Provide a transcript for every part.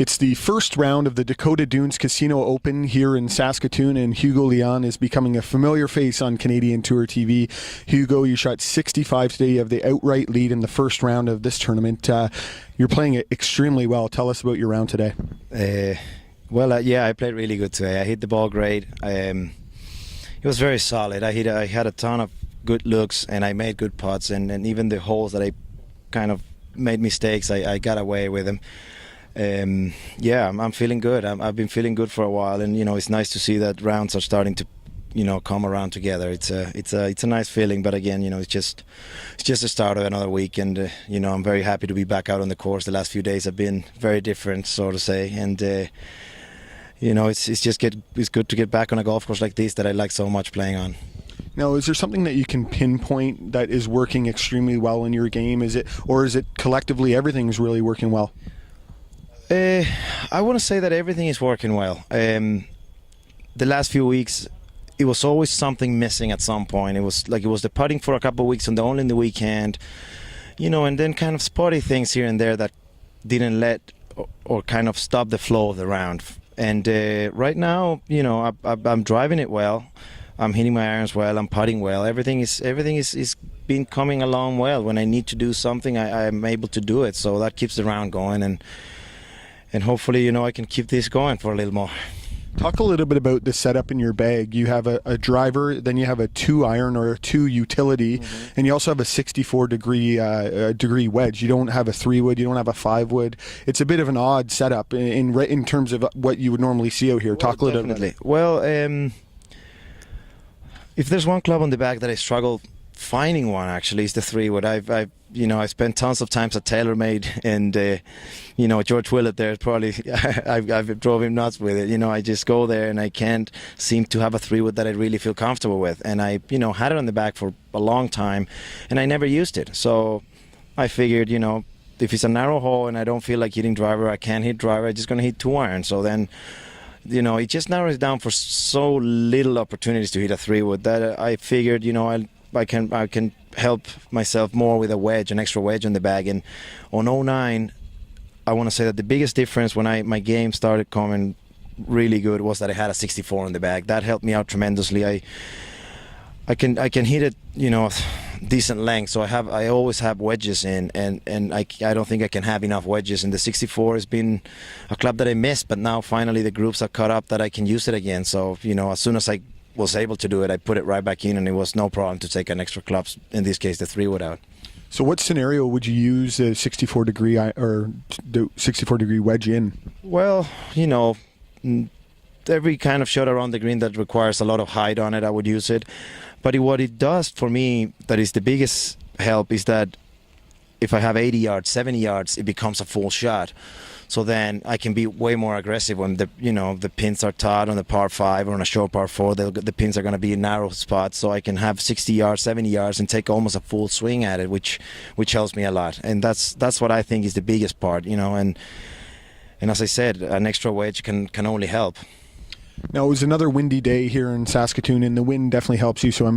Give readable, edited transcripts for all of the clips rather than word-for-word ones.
It's the first round of the Dakota Dunes Casino Open here in Saskatoon, and Hugo Leon is becoming a familiar face on Canadian Tour TV. Hugo, you shot 65 today. You have the outright lead in the first round of this tournament. You're playing it extremely well. Tell us about your round today. Yeah, I played really good today. I hit the ball great. It was very solid. I had a ton of good looks, and I made good putts, and even the holes that I kind of made mistakes, I got away with them. I'm feeling good. I've been feeling good for a while, and it's nice to see that rounds are starting to come around together. It's a nice feeling, but again, it's just the start of another week, and I'm very happy to be back out on the course. The last few days have been very different, so to say, and it's good to get back on a golf course like this that I like so much playing on. Now, is there something that you can pinpoint that is working extremely well in your game? Is it collectively everything's really working well? I want to say that everything is working well. The last few weeks, it was always something missing at some point. It was the putting for a couple of weeks and only in the weekend, and then kind of spotty things here and there that didn't let or kind of stop the flow of the round. And right now, I'm driving it well. I'm hitting my irons well. I'm putting well. Everything is been coming along well. When I need to do something, I'm able to do it. So that keeps the round going, and hopefully, I can keep this going for a little more. Talk a little bit about the setup in your bag. You have a driver, then you have a 2-iron or a 2 utility, and you also have a 64 degree wedge. You don't have a 3-wood, you don't have a 5-wood. It's a bit of an odd setup in terms of what you would normally see out here. Talk a little bit about it. Well, if there's one club on the bag that I struggle finding one, actually, is the 3-wood. I spent tons of times at TaylorMade, and George Willett there probably I've drove him nuts with it. I just go there and I can't seem to have a 3-wood that I really feel comfortable with, and I had it on the back for a long time and I never used it. So I figured, if it's a narrow hole and I don't feel like hitting driver, I can't hit driver, I'm just gonna hit 2-iron. So then it just narrows down for so little opportunities to hit a 3-wood that I figured I can help myself more with a wedge, an extra wedge on the bag. And on 09, I want to say that the biggest difference when my game started coming really good was that I had a 64 on the bag. That helped me out tremendously. I can hit it, decent length. So I always have wedges in, and I don't think I can have enough wedges. And the 64 has been a club that I missed, but now finally the groups are caught up that I can use it again. So as soon as I was able to do it, I put it right back in, and it was no problem to take an extra club, in this case the 3-wood out. So what scenario would you use a 64 degree or the 64 degree wedge in? Well, every kind of shot around the green that requires a lot of height on it, I would use it. But what it does for me, that is the biggest help, is that if I have 80 yards, 70 yards, it becomes a full shot. So then I can be way more aggressive when the pins are taut on the par 5 or on a short par 4. The pins are going to be in narrow spots, so I can have 60 yards, 70 yards, and take almost a full swing at it, which helps me a lot. And that's what I think is the biggest part, And as I said, an extra wedge can only help. Now, it was another windy day here in Saskatoon, and the wind definitely helps you. So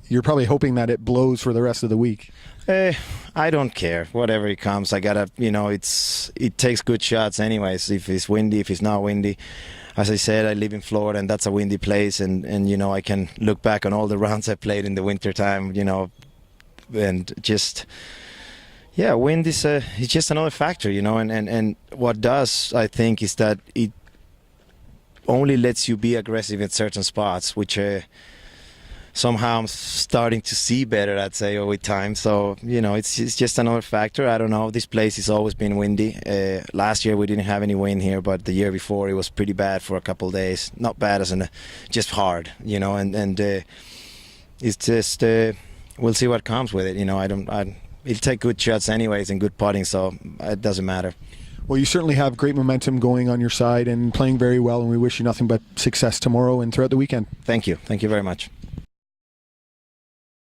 you're probably hoping that it blows for the rest of the week. I don't care. Whatever it comes, I gotta. It takes good shots anyways. If it's windy, if it's not windy. As I said, I live in Florida, and that's a windy place, and I can look back on all the rounds I played in the winter time. And just. Yeah, wind is it's just another factor, and what does, I think, is that it only lets you be aggressive in certain spots, which somehow I'm starting to see better, I'd say, over time. So, it's just another factor. I don't know. This place has always been windy. Last year we didn't have any wind here, but the year before it was pretty bad for a couple of days. Not bad as in just hard, and it's just we'll see what comes with it. It'll take good shots anyways and good putting, so it doesn't matter. Well, you certainly have great momentum going on your side and playing very well, and we wish you nothing but success tomorrow and throughout the weekend. Thank you. Thank you very much.